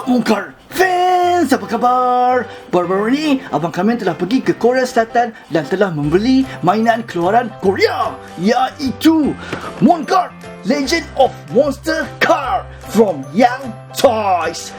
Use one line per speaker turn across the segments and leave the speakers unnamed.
MonKart fans, apa khabar? Baru-baru ini Abang Kamen telah pergi ke Korea Selatan dan telah membeli mainan keluaran Korea, iaitu MonKart Legend of Monster Kart from Young Toys.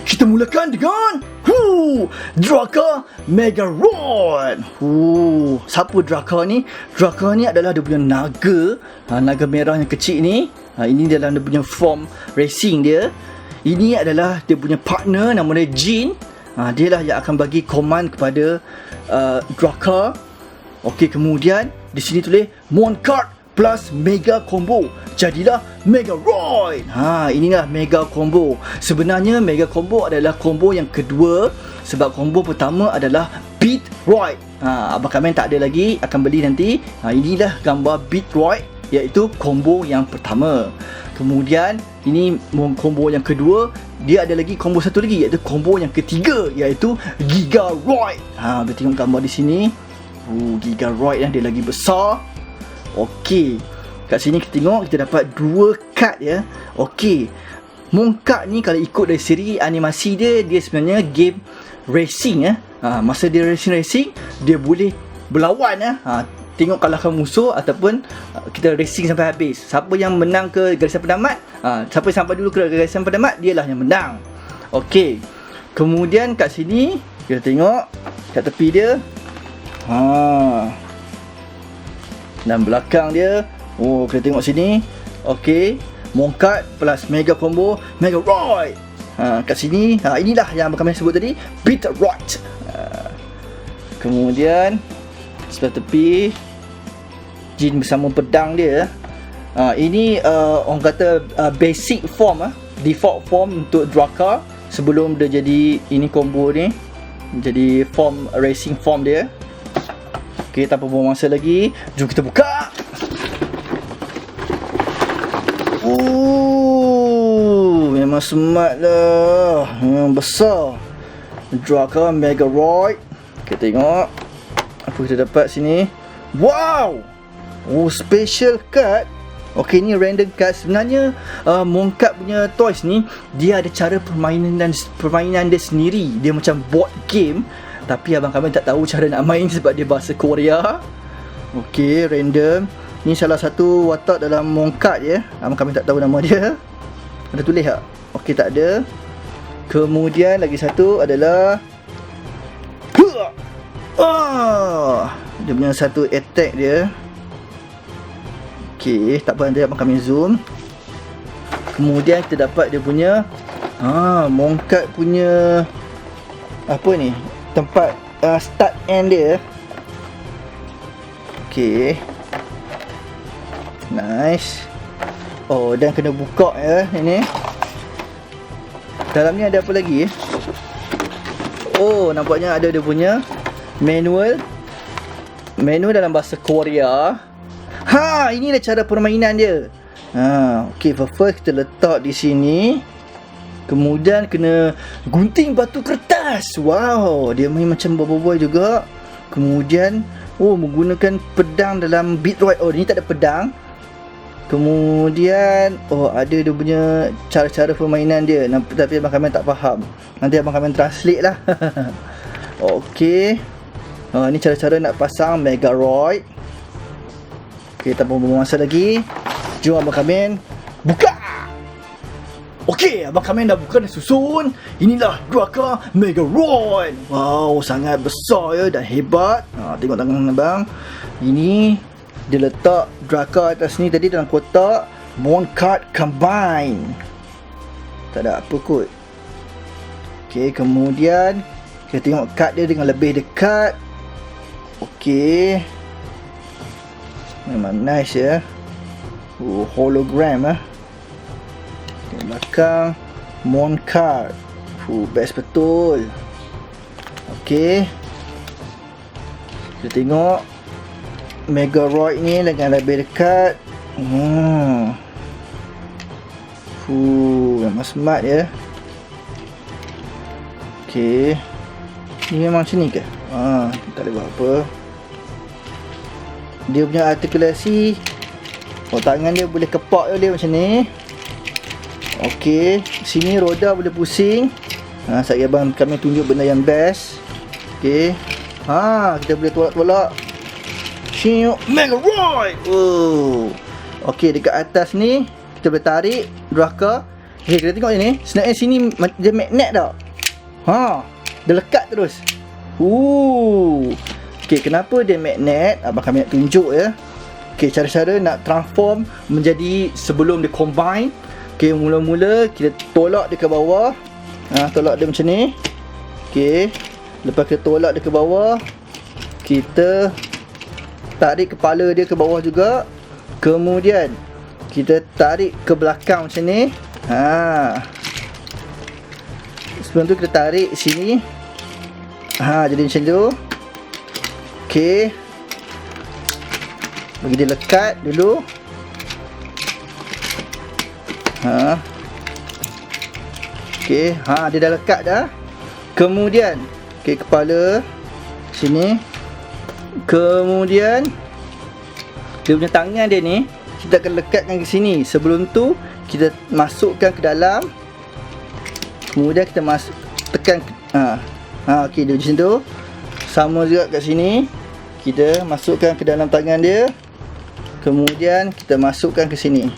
Kita mulakan dengan Draka Megaroid. Siapa Draka ni? Draka ni adalah dia punya naga, naga merah yang kecil ni. Ini dalam dia punya form racing dia. Ini adalah dia punya partner, nama dia Jin. Dia lah yang akan bagi command kepada Draka. Okey, kemudian di sini tulis MonKart plus Mega Combo. Jadilah Megaroid. Inilah Mega Combo. Sebenarnya Mega Combo adalah combo yang kedua, sebab combo pertama adalah Beat Roid. Abang Kamen tak ada lagi, akan beli nanti. Inilah gambar Beat Roid, iaitu combo yang pertama. Kemudian ini combo yang kedua, dia ada lagi combo satu lagi, iaitu combo yang ketiga, iaitu Giga Roid. Kita tengok gambar di sini. Giga Roid dia lagi besar. Okey, kat sini kita tengok kita dapat dua kad ya. Okey, MonKart ni kalau ikut dari siri animasi dia, dia sebenarnya game racing ya. Masa dia racing dia boleh berlawan ya. Tengok kalahkan musuh ataupun kita racing sampai habis. Siapa yang menang ke garisan penamat, siapa yang sampai dulu ke garisan penamat, dialah yang menang. Okey, kemudian kat sini kita tengok kat tepi dia, dan belakang dia, kita tengok sini. Okey, MonKart plus Mega Combo Megaroid. Kat sini, inilah yang kami sebut tadi, Beat Roid. Kemudian sebelah tepi Jin bersama pedang dia. Ini orang kata basic form, default form untuk Draka sebelum dia jadi ini combo ni, jadi form racing form dia. Okey, tanpa buang masa lagi, jom kita buka. Memang smart lah, memang besar. Draka Megaroid. Kita tengok apa kita dapat sini. Wow, special card. Okey, ni random card. Sebenarnya MonKart punya toys ni, dia ada cara permainan dia sendiri. Dia macam board game, tapi abang kami tak tahu cara nak main sebab dia bahasa Korea. Okey, random. Ni salah satu watak dalam MonKart ya. Abang kami tak tahu nama dia. Ada tulis tak? Okey, tak ada. Kemudian lagi satu adalah dia punya satu attack dia. Okey, tak apa, nanti abang kami zoom. Kemudian kita dapat dia punya MonKart punya apa ni, tempat start end dia. Okey, nice. Dan kena buka ya ini. Dalam ni ada apa lagi? Nampaknya ada dia punya manual dalam bahasa Korea. Inilah cara permainan dia. Okey, first kita letak di sini. Kemudian kena gunting batu kertas. Wow, dia main macam boy juga. Kemudian menggunakan pedang dalam Beat Roid. Ini tak ada pedang. Kemudian ada dia punya cara-cara permainan dia, tapi abang kami tak faham. Nanti abang kami translate lah. Okey, ni cara-cara nak pasang Megaroid. Okey, tanpa buang masa lagi, jom abang kami buka. Okey, abang kami dah buka dan susun. Inilah Draka Megaroid. Wow, sangat besar ya dan hebat. Tengok tangan abang. Ini dia letak Draka atas ni tadi dalam kotak MonKart Combine. Tak ada apa kot. Okey, kemudian kita tengok kad dia dengan lebih dekat. Okey, memang nice ya. Hologram di belakang MonKart. Best betul. Okey, kita tengok Megaroid ni dengan lebih dekat. Memang smart ya. Okey, ni memang macam ni ke? Tak boleh buat apa. Dia punya artikulasi, tangan dia boleh kepak dia macam ni. Okey, sini roda boleh pusing. Sekejap abang kami tunjuk benda yang best. Okey. Kita boleh tolak-tolak. Megaroid. Okey, dekat atas ni kita boleh tarik Draka. Kita tengok ni. Sebenarnya sini dia magnet tau. Dia lekat terus. Okey, kenapa dia magnet? Abang kami nak tunjuk ya. Okey, cara-cara nak transform menjadi sebelum dia combine. Okey, mula-mula kita tolak dia ke bawah. Tolak dia macam ni. Okey. Lepas kita tolak dia ke bawah, kita tarik kepala dia ke bawah juga. Kemudian kita tarik ke belakang macam ni. Sebelum tu kita tarik sini. Jadi macam tu. Okey. Bagi dia lekat dulu. Okey, dia dah lekat dah. Kemudian, okey, kepala sini. Kemudian dia punya tangan dia ni kita akan lekatkan ke sini. Sebelum tu kita masukkan ke dalam. Kemudian kita tekan okey, dia macam tu. Sama juga kat sini. Kita masukkan ke dalam tangan dia. Kemudian kita masukkan ke sini.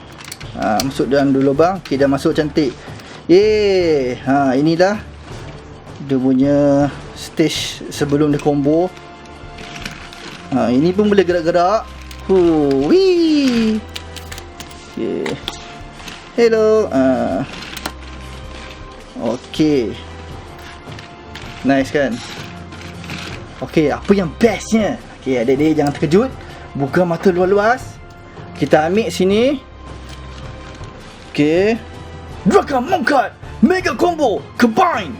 Masuk dalam dulu lubang. Okey, dah masuk cantik. Inilah dia punya stage sebelum dia combo. Ini pun boleh gerak-gerak. Wee. Okay. Hello. Okay. Nice kan? Okay, apa yang bestnya? Okay, adik-adik jangan terkejut. Buka mata luas-luas. Kita ambil sini. Okay. Draka MonKart Mega Combo Combine.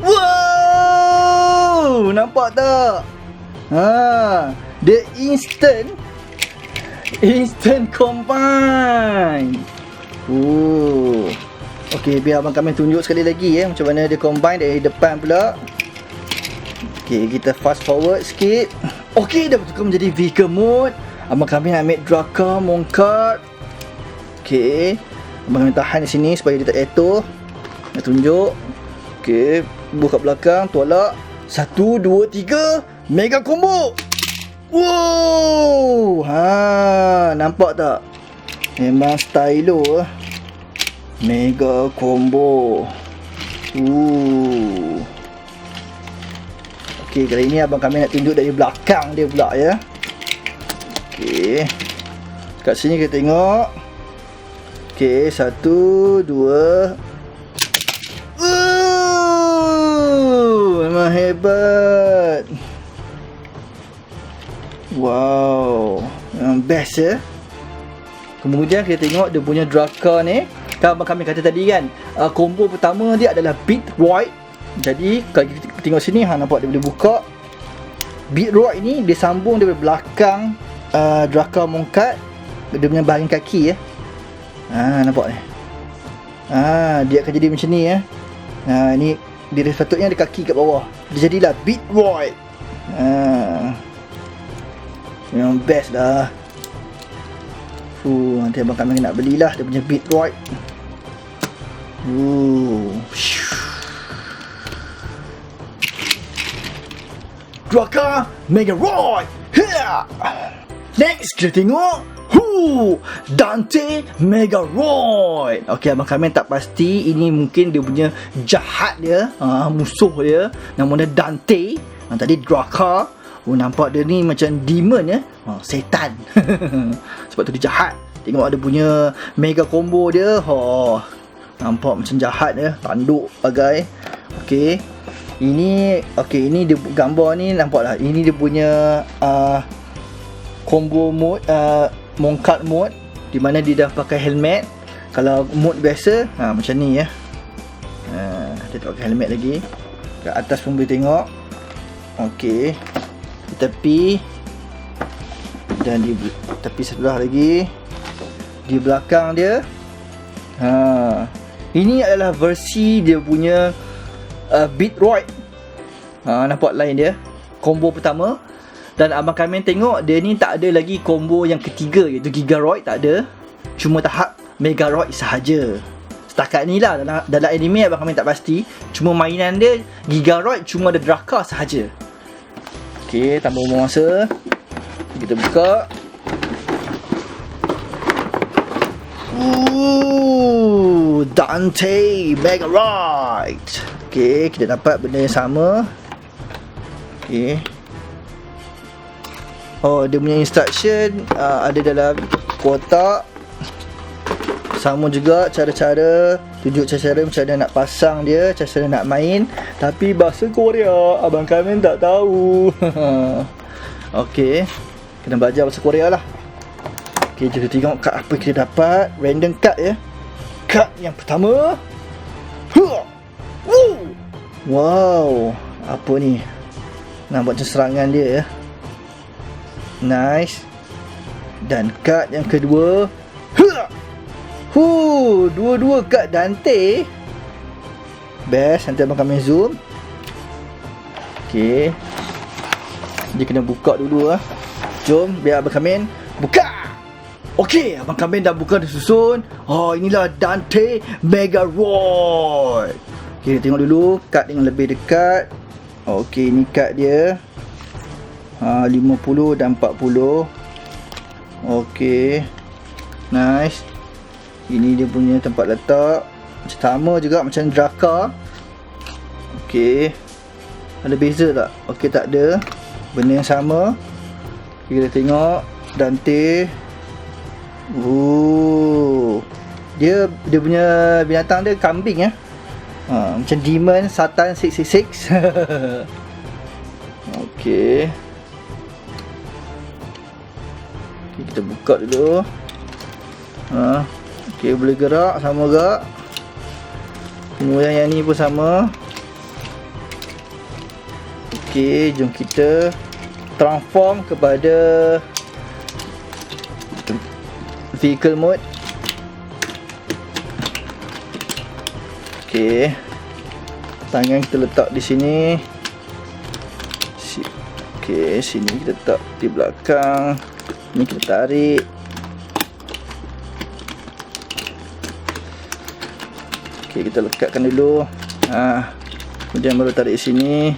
Wow, nampak tak? Dia instant combine. Okey, biar abang kami tunjuk sekali lagi macam mana dia combine dari depan pula. Okey, kita fast forward sikit. Okey, dah bertukar menjadi vehicle mode. Abang kami nak ambil Draka MonKart. Okey, abang kami tahan di sini supaya dia tak jatuh. Nak tunjuk. Okey, buka belakang, tolak. 1, 2, 3, mega combo. Wow, nampak tak? Memang stylo mega combo. Okey, kali ini abang kami nak tunjuk dari belakang dia pula ya. Okey, kat sini kita tengok. Okey, 1, 2. Memang hebat. Wow, memang best ya. Kemudian kita tengok dia punya Draka ni. Kan abang kami kata tadi kan, combo pertama dia adalah Megaroid. Jadi kalau kita tengok sini, nampak dia boleh buka. Megaroid ni dia sambung dari belakang Draka MonKart. Dia punya bahagian kaki ya. Nampak ni. Dia akan jadi macam ni ya. Ni dia sepatutnya ada kaki kat bawah. Dia jadilah Megaroid. Memang best dah. Nanti abang kami nak belilah dia punya Megaroid. Draka Megaroid. Next kita tengok Dante Megaroid. Okey, abang kami tak pasti. Ini mungkin dia punya jahat dia, musuh dia, nama dia Dante. Tadi Draka. Nampak dia ni macam demon ya, setan. Sebab tu dia jahat. Tengok ada punya mega combo dia. Nampak macam jahat ya, tanduk bagai. Okey. Ini dia gambar ni, nampak lah. Ini dia punya combo mode, MonKart mode, di mana dia dah pakai helmet. Kalau mode biasa macam ni ya. Dia tak pakai helmet lagi. Kat atas pun boleh tengok. Okey, di tepi dan di tepi sebelah lagi, di belakang dia. Ini adalah versi dia punya Megaroid. Nampak lain dia, combo pertama. Dan abang kami tengok dia ni tak ada lagi combo yang ketiga, iaitu Gigaroid, tak ada. Cuma tahap Megaroid sahaja. Setakat ni lah dalam anime abang kami tak pasti. Cuma mainan dia Gigaroid cuma ada Draka sahaja. Okey, tambah masa. Kita buka. Dante Megaroid. Okey, kita dapat benda yang sama. Okey. Oh, dia punya instruction ada dalam kotak. Sama juga cara-cara, tunjuk cara-cara macam mana nak pasang dia, cara-cara nak main. Tapi bahasa Korea, abang kami tak tahu. Okey, kena belajar bahasa Korea lah. Okey, kita tengok kad apa kita dapat. Random card ya. Kad yang pertama. Wow, apa ni? Nampak macam serangan dia ya. Nice. Dan kad yang kedua. Dua-dua kad Dante. Best, nanti abang kami zoom. Okey. Dia kena buka dulu lah. Jom, biar abang kami buka. Okey, abang kami dah buka, dah susun. Oh, inilah Dante Megaroid. Okey, tengok dulu kad yang lebih dekat. Okey, ni kad dia. 50 dan 40. Okey. Nice. Ini dia punya tempat letak. Sama juga macam Draka. Okey. Ada beza tak? Okey, tak ada. Benda yang sama. Kita tengok Dante. Dia punya binatang dia kambing ya. Macam Demon Satan 666. Okey. Kita buka dulu. Okey, boleh gerak, sama juga. Kemudian yang ni pun sama. Okey, jom kita transform kepada vehicle mode. Okey. Tangan kita letak di sini. Okey, sini kita letak di belakang. Ni kita tarik. Okey, kita lekatkan dulu. Kemudian baru tarik sini.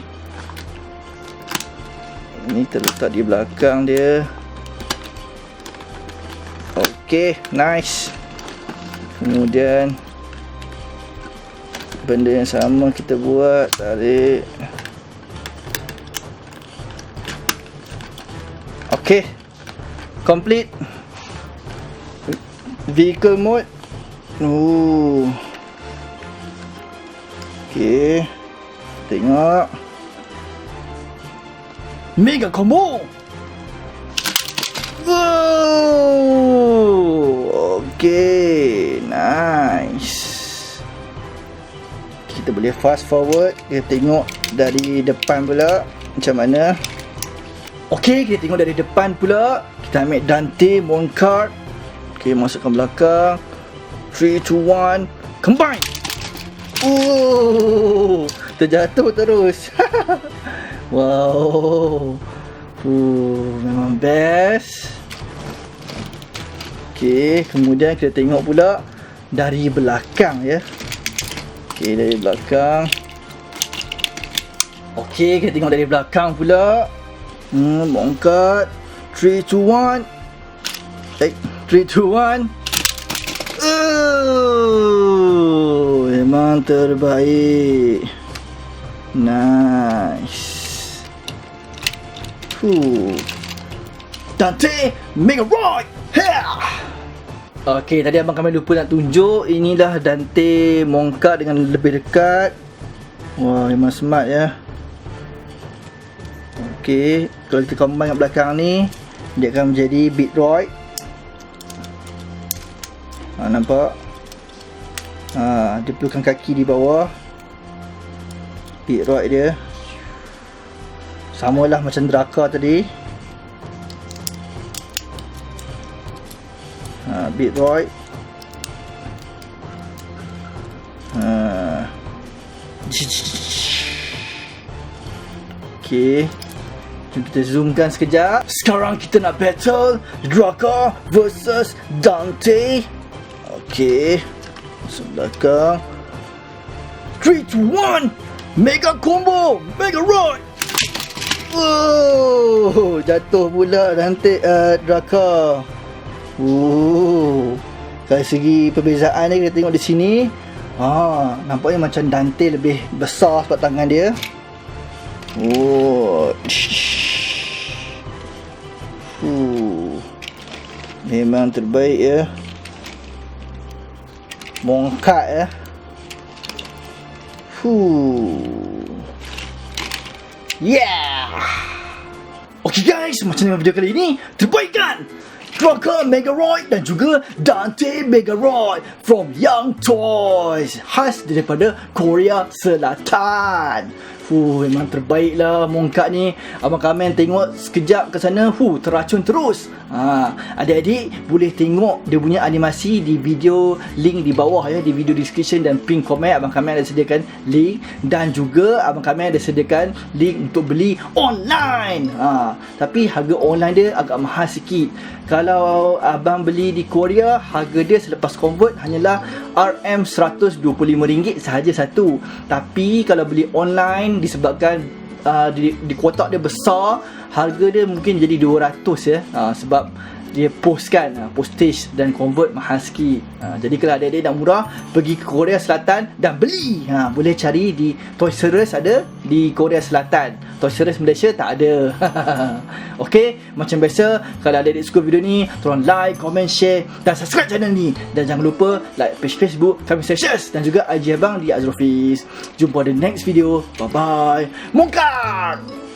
Ini kita letak di belakang dia. Okey, nice. Kemudian benda yang sama kita buat, tarik. Okey, complete. Vehicle mode. Okey, tengok. Mega combo. Okey, nice. Kita boleh fast forward. Kita tengok dari depan pula macam mana. Okey, kita tengok dari depan pula. Kita ambil Dante MonKart. Okey, masukkan belakang. 3, 2, 1, combine. Terjatuh terus. Wow. Memang best. Okey, kemudian kita tengok pula dari belakang ya. Okey, dari belakang. Okey, kita tengok dari belakang pula. MonKart. 3, 2, 1. 3, 2, 1. Memang terbaik. Nice. Dante Megaroid. Okey, tadi abang kami lupa nak tunjuk. Inilah Dante MonKart dengan lebih dekat. Wah, memang smart ya. Okey, kalau kita combine kat belakang ni, dia akan menjadi Megaroid. Nampak? Dia perlukan kaki di bawah. Megaroid dia samalah macam Draka tadi. Megaroid. Okey, jom kita zoomkan sekejap. Sekarang kita nak battle Draka versus Dante. Okey. Masuk belakang. 3, 2, 1. Mega combo. Megaroid. Oh, jatuh pula Dante Draka. Dari segi perbezaan dia, kita tengok di sini. Nampaknya macam Dante lebih besar sebab tangan dia. Memang terbaik ya. MonKart ya. Yeah. Okay guys, macam mana video kali ini? Terbaik kan? Draka Megaroid dan juga Dante Megaroid from Young Toys, khas daripada Korea Selatan. Memang terbaik lah MonKart ni. Abang Kamen tengok sekejap ke sana, teracun terus. Adik-adik boleh tengok dia punya animasi di video, link di bawah ya, di video description dan pin komen. Abang Kamen ada sediakan link, dan juga Abang Kamen ada sediakan link untuk beli online. Tapi harga online dia agak mahal sikit. Kalau abang beli di Korea, harga dia selepas convert hanyalah RM125 sahaja satu. Tapi kalau beli online, disebabkan di kotak dia besar, harga dia mungkin jadi 200 ya. Sebab dia postage dan convert mahal sikit. Jadi kalau adik-adik nak murah, pergi ke Korea Selatan dan beli. Boleh cari di Toys R Us, ada di Korea Selatan. Toys R Us Malaysia tak ada. Okey, macam biasa, kalau adik-adik suka video ni, tolong like, comment, share dan subscribe channel ni. Dan jangan lupa like page Facebook Kami Sessions dan juga IG abang di Azrofis. Jumpa di next video. Bye bye. MonKart.